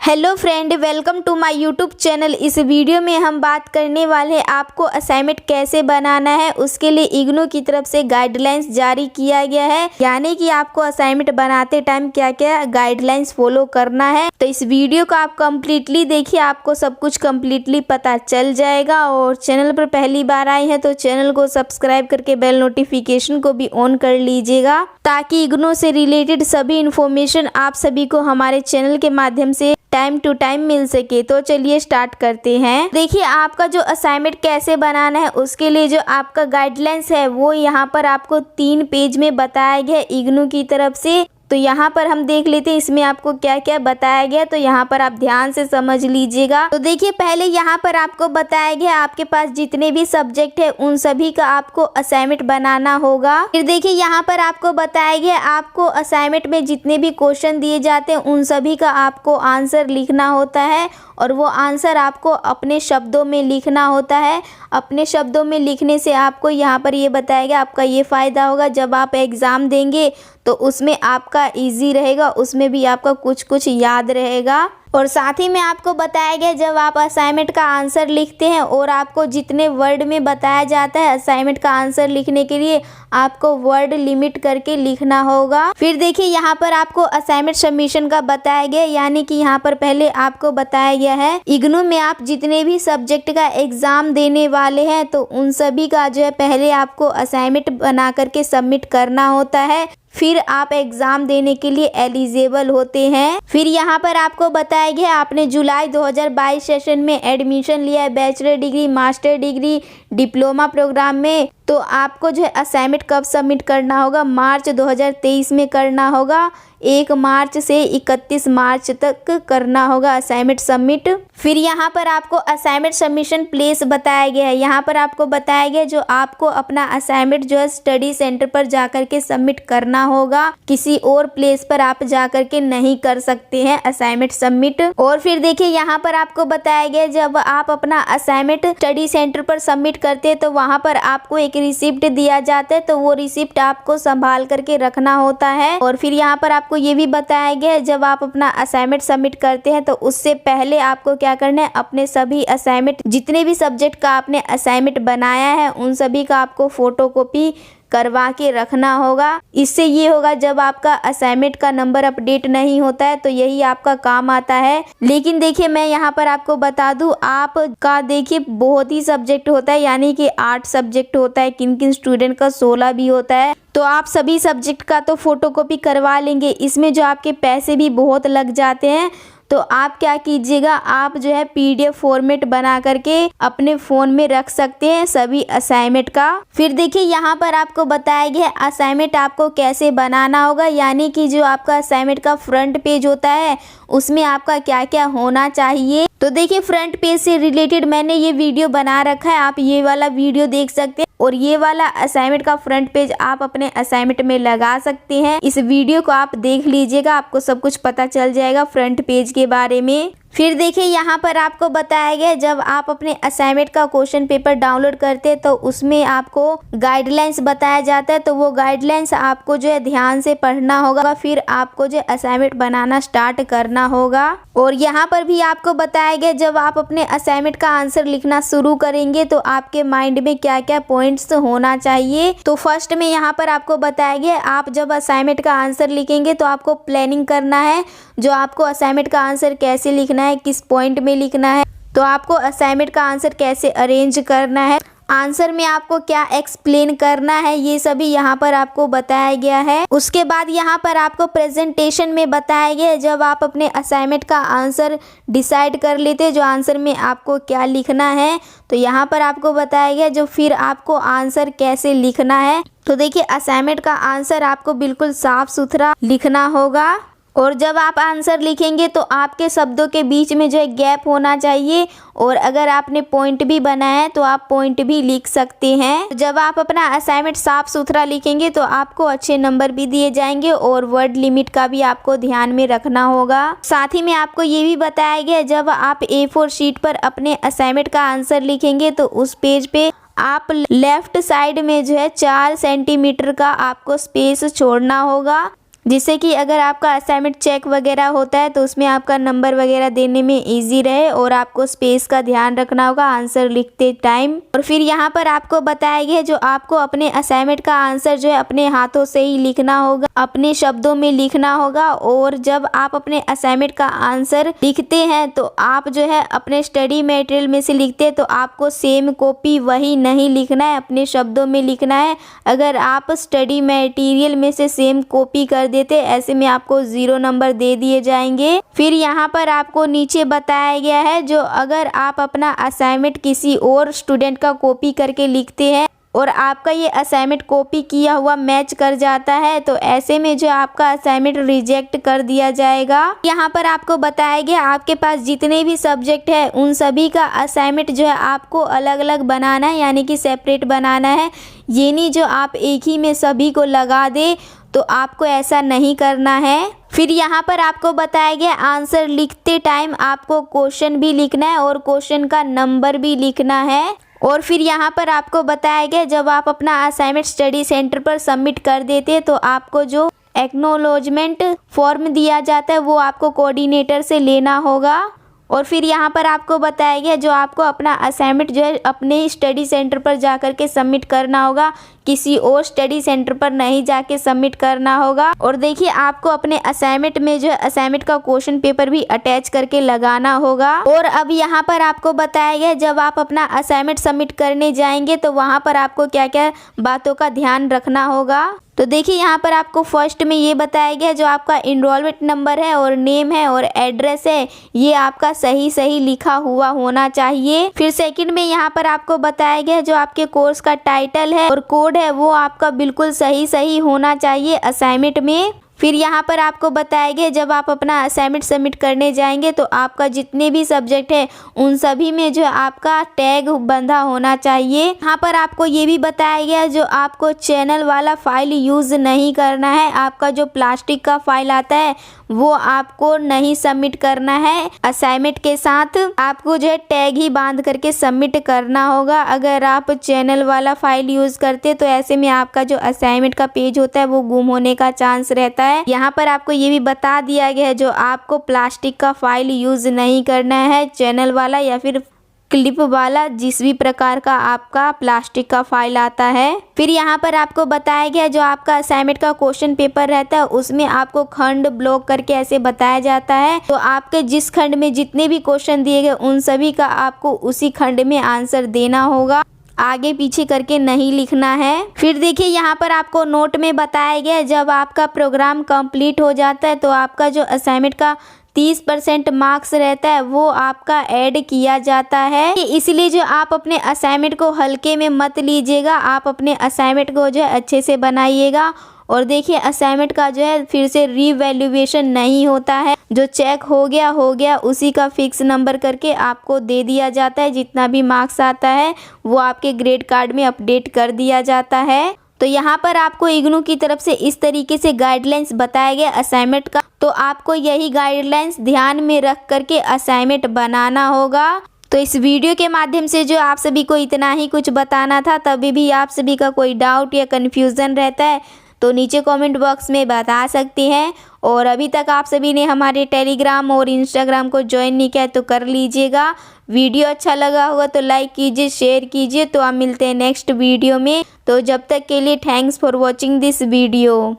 Hello friend, welcome to my YouTube channel. इस video में हम बात करने वाले हैं आपको असाइनमेंट कैसे बनाना है। उसके लिए इग्नू की तरफ से गाइडलाइंस जारी किया गया है, यानी कि आपको असाइनमेंट बनाते टाइम क्या क्या गाइडलाइंस फॉलो करना है। तो इस वीडियो को आप कम्प्लीटली देखिए, आपको सब कुछ कम्प्लीटली पता चल जाएगा। और चैनल पर पहली बार आए हैं तो चैनल को सब्सक्राइब करके बेल नोटिफिकेशन को भी ऑन कर लीजिएगा, ताकि इग्नू से रिलेटेड सभी इंफॉर्मेशन आप सभी को हमारे चैनल के माध्यम से टाइम टू टाइम मिल सके। तो चलिए स्टार्ट करते हैं। देखिए, आपका जो असाइनमेंट कैसे बनाना है उसके लिए जो आपका गाइडलाइंस है वो यहाँ पर आपको 3 पेज में बताया गया है इग्नू की तरफ से। तो यहाँ पर हम देख लेते हैं इसमें आपको क्या क्या बताया गया, तो यहाँ पर आप ध्यान से समझ लीजिएगा। तो देखिए, पहले यहाँ पर आपको बताया गया आपके पास जितने भी सब्जेक्ट है उन सभी का आपको असाइनमेंट बनाना होगा। फिर देखिए, यहाँ पर आपको बताया गया आपको असाइनमेंट में जितने भी क्वेश्चन दिए जाते हैं उन सभी का आपको आंसर लिखना होता है, और वो आंसर आपको अपने शब्दों में लिखना होता है। अपने शब्दों में लिखने से आपको यहाँ पर ये बताया गया आपका ये फ़ायदा होगा, जब आप एग्ज़ाम देंगे तो उसमें आपका इजी रहेगा, उसमें भी आपका कुछ कुछ याद रहेगा। और साथ ही में आपको बताया गया जब आप असाइनमेंट का आंसर लिखते हैं और आपको जितने वर्ड में बताया जाता है असाइनमेंट का आंसर लिखने के लिए, आपको वर्ड लिमिट करके लिखना होगा। फिर देखिए, यहाँ पर आपको असाइनमेंट सबमिशन का बताया गया, यानी कि यहाँ पर पहले आपको बताया गया है इग्नू में आप जितने भी सब्जेक्ट का एग्जाम देने वाले हैं तो उन सभी का जो है पहले आपको असाइनमेंट बना करके सबमिट करना होता है, फिर आप एग्जाम देने के लिए एलिजिबल होते हैं। फिर यहाँ पर आपको बताया गया आपने जुलाई 2022 सेशन में एडमिशन लिया है bachelor degree, master degree, diploma program में, तो आपको जो है असाइनमेंट कब सबमिट करना होगा, मार्च 2023 में करना होगा। 1 मार्च से 31 मार्च तक करना होगा असाइनमेंट सबमिट। फिर यहाँ पर आपको असाइनमेंट सबमिशन प्लेस बताया गया है। यहाँ पर आपको बताया गया जो आपको अपना असाइनमेंट जो है स्टडी सेंटर पर जाकर के सबमिट करना होगा, किसी और प्लेस पर आप जाकर के नहीं कर सकते हैं असाइनमेंट सबमिट। और फिर देखिए, यहाँ पर आपको बताया गया जब आप अपना असाइनमेंट स्टडी सेंटर पर सबमिट करते हैं तो वहाँ पर आपको एक रिसिप्ट दिया जाता है, तो वो रिसिप्ट आपको संभाल करके रखना होता है। और फिर यहाँ पर आपको ये भी बताया गया जब आप अपना असाइनमेंट सबमिट करते हैं तो उससे पहले आपको क्या करना है, अपने सभी असाइनमेंट जितने भी सब्जेक्ट का आपने असाइनमेंट बनाया है उन सभी का आपको फोटोकॉपी करवा के रखना होगा। इससे ये होगा जब आपका असाइनमेंट का नंबर अपडेट नहीं होता है तो यही आपका काम आता है। लेकिन देखिए, मैं यहाँ पर आपको बता दूं आपका देखिए बहुत ही सब्जेक्ट होता है, यानी कि 8 सब्जेक्ट होता है, किन किन स्टूडेंट का 16 भी होता है। तो आप सभी सब्जेक्ट का तो फोटोकॉपी करवा लेंगे, इसमें जो आपके पैसे भी बहुत लग जाते हैं। तो आप क्या कीजिएगा, आप जो है PDF फॉर्मेट बना करके अपने फ़ोन में रख सकते हैं सभी असाइनमेंट का। फिर देखिए, यहाँ पर आपको बताया गया असाइनमेंट आपको कैसे बनाना होगा, यानी कि जो आपका असाइनमेंट का फ्रंट पेज होता है उसमें आपका क्या क्या होना चाहिए। तो देखिए, फ्रंट पेज से रिलेटेड मैंने ये वीडियो बना रखा है, आप ये वाला वीडियो देख सकते हैं, और ये वाला असाइनमेंट का फ्रंट पेज आप अपने असाइनमेंट में लगा सकते हैं। इस वीडियो को आप देख लीजिएगा, आपको सब कुछ पता चल जाएगा फ्रंट पेज के बारे में। फिर देखिए, यहाँ पर आपको बताया गया जब आप अपने असाइनमेंट का क्वेश्चन पेपर डाउनलोड करते हैं तो उसमें आपको गाइडलाइंस बताया जाता है, तो वो गाइडलाइंस आपको जो है ध्यान से पढ़ना होगा, फिर आपको जो असाइनमेंट बनाना स्टार्ट करना होगा। और यहाँ पर भी आपको बताया गया जब आप अपने असाइनमेंट का आंसर लिखना शुरू करेंगे तो आपके माइंड में क्या क्या पॉइंट्स होना चाहिए। तो फर्स्ट में यहाँ पर आपको बताया गया आप जब असाइनमेंट का आंसर लिखेंगे तो आपको प्लानिंग करना है, जो आपको असाइनमेंट का आंसर कैसे लिखना है, किस पॉइंट में लिखना है, तो आपको असाइनमेंट का आंसर कैसे अरेंज करना है, आंसर में आपको क्या एक्सप्लेन करना है, ये सभी यहाँ पर आपको बताया गया है। उसके बाद यहाँ पर आपको प्रेजेंटेशन में बताया गया है जब आप अपने असाइनमेंट का आंसर डिसाइड कर लेते हैं जो आंसर में आपको क्या लिखना है, तो यहाँ पर आपको बताया गया जो फिर आपको आंसर कैसे लिखना है। तो देखिए, असाइनमेंट का आंसर आपको बिल्कुल साफ सुथरा लिखना होगा, और जब आप आंसर लिखेंगे तो आपके शब्दों के बीच में जो है गैप होना चाहिए, और अगर आपने पॉइंट भी बनाया है तो आप पॉइंट भी लिख सकते हैं। जब आप अपना असाइनमेंट साफ सुथरा लिखेंगे तो आपको अच्छे नंबर भी दिए जाएंगे, और वर्ड लिमिट का भी आपको ध्यान में रखना होगा। साथ ही में आपको ये भी बताया गया जब आप A4 शीट पर अपने असाइनमेंट का आंसर लिखेंगे तो उस पेज पे आप लेफ्ट साइड में जो है 4 सेंटीमीटर का आपको स्पेस छोड़ना होगा। जिससे कि अगर आपका असाइनमेंट चेक वगैरह होता है तो उसमें आपका नंबर वगैरह देने में इजी रहे। और आपको स्पेस का ध्यान रखना होगा आंसर लिखते टाइम। और फिर यहाँ पर आपको बताया गया है जो आपको अपने असाइनमेंट का आंसर जो है अपने हाथों से ही लिखना होगा, अपने शब्दों में लिखना होगा। और जब आप अपने असाइनमेंट का आंसर लिखते हैं तो आप जो है अपने स्टडी मटेरियल में से लिखते हैं तो आपको सेम कॉपी वही नहीं लिखना है, अपने शब्दों में लिखना है। अगर आप स्टडी मटेरियल में से सेम कॉपी कर देते, ऐसे में आपको 0 नंबर दे दिए जाएंगे। फिर यहाँ पर आपको नीचे बताया गया है जो अगर आप अपना असाइनमेंट किसी और स्टूडेंट का कॉपी करके लिखते हैं और आपका ये असाइनमेंट कॉपी किया हुआ मैच कर जाता है तो ऐसे में जो आपका असाइनमेंट रिजेक्ट कर दिया जाएगा। यहाँ पर आपको बताया गया आपके पास जितने भी सब्जेक्ट है उन सभी का असाइनमेंट जो है आपको अलग अलग बनाना है, यानी कि सेपरेट बनाना है। ये नहीं जो आप एक ही में सभी को लगा दे, तो आपको ऐसा नहीं करना है। फिर यहाँ पर आपको बताया गया आंसर लिखते टाइम आपको क्वेश्चन भी लिखना है और क्वेश्चन का नंबर भी लिखना है। और फिर यहाँ पर आपको बताया गया जब आप अपना असाइनमेंट स्टडी सेंटर पर सबमिट कर देते हैं तो आपको जो एक्नॉलेजमेंट फॉर्म दिया जाता है वो आपको कोऑर्डिनेटर से लेना होगा। और फिर यहाँ पर आपको बताया गया जो आपको अपना असाइनमेंट जो है अपने स्टडी सेंटर पर जाकर के सबमिट करना होगा, किसी और स्टडी सेंटर पर नहीं जाके सबमिट करना होगा। और देखिए आपको अपने असाइनमेंट में जो है असाइनमेंट का क्वेश्चन पेपर भी अटैच करके लगाना होगा। और अब यहाँ पर आपको बताया गया जब आप अपना असाइनमेंट सबमिट करने जाएंगे तो वहाँ पर आपको क्या क्या बातों का ध्यान रखना होगा। तो देखिए यहाँ पर आपको फर्स्ट में ये बताया गया जो आपका इनरोलमेंट नंबर है और नेम है और एड्रेस है ये आपका सही लिखा हुआ होना चाहिए। फिर सेकंड में यहाँ पर आपको बताया गया जो आपके कोर्स का टाइटल है और कोड है वो आपका बिल्कुल सही होना चाहिए असाइनमेंट में। फिर यहाँ पर आपको बताया गया जब आप अपना असाइनमेंट सबमिट करने जाएंगे तो आपका जितने भी सब्जेक्ट है उन सभी में जो आपका टैग बंधा होना चाहिए। यहाँ पर आपको ये भी बताया गया जो आपको चैनल वाला फाइल यूज़ नहीं करना है, आपका जो प्लास्टिक का फाइल आता है वो आपको नहीं सबमिट करना है। असाइनमेंट के साथ आपको जो है टैग ही बांध करके सबमिट करना होगा। अगर आप चैनल वाला फाइल यूज़ करते तो ऐसे में आपका जो असाइनमेंट का पेज होता है वो गुम होने का चांस रहता है। यहाँ पर आपको ये भी बता दिया गया है जो आपको प्लास्टिक का फाइल यूज़ नहीं करना है, चैनल वाला या फिर क्लिप वाला जिस भी प्रकार का आपका प्लास्टिक का फाइल आता है। फिर यहाँ पर आपको बताया गया जो आपका असाइनमेंट का क्वेश्चन पेपर रहता है उसमें आपको खंड ब्लॉक करके ऐसे बताया जाता है तो आपके जिस खंड में जितने भी क्वेश्चन दिए गए उन सभी का आपको उसी खंड में आंसर देना होगा, आगे पीछे करके नहीं लिखना है। फिर देखिए यहाँ पर आपको नोट में बताया गया जब आपका प्रोग्राम कंप्लीट हो जाता है तो आपका जो असाइनमेंट का 30% मार्क्स रहता है वो आपका ऐड किया जाता है। इसलिए जो आप अपने असाइनमेंट को हल्के में मत लीजिएगा, आप अपने असाइनमेंट को जो है अच्छे से बनाइएगा। और देखिए असाइनमेंट का जो है फिर से रीवैल्यूएशन नहीं होता है, जो चेक हो गया उसी का फिक्स नंबर करके आपको दे दिया जाता है। जितना भी मार्क्स आता है वो आपके ग्रेड कार्ड में अपडेट कर दिया जाता है। तो यहाँ पर आपको इग्नू की तरफ से इस तरीके से गाइडलाइंस बताया गया असाइनमेंट का, तो आपको यही गाइडलाइंस ध्यान में रख करके असाइनमेंट बनाना होगा। तो इस वीडियो के माध्यम से जो आप सभी को इतना ही कुछ बताना था। तभी भी आप सभी का कोई डाउट या कन्फ्यूज़न रहता है तो नीचे कमेंट बॉक्स में बता सकते हैं। और अभी तक आप सभी ने हमारे टेलीग्राम और इंस्टाग्राम को ज्वाइन नहीं किया तो कर लीजिएगा। वीडियो अच्छा लगा होगा तो लाइक कीजिए, शेयर कीजिए। तो आप मिलते हैं नेक्स्ट वीडियो में। तो जब तक के लिए thanks for watching this video.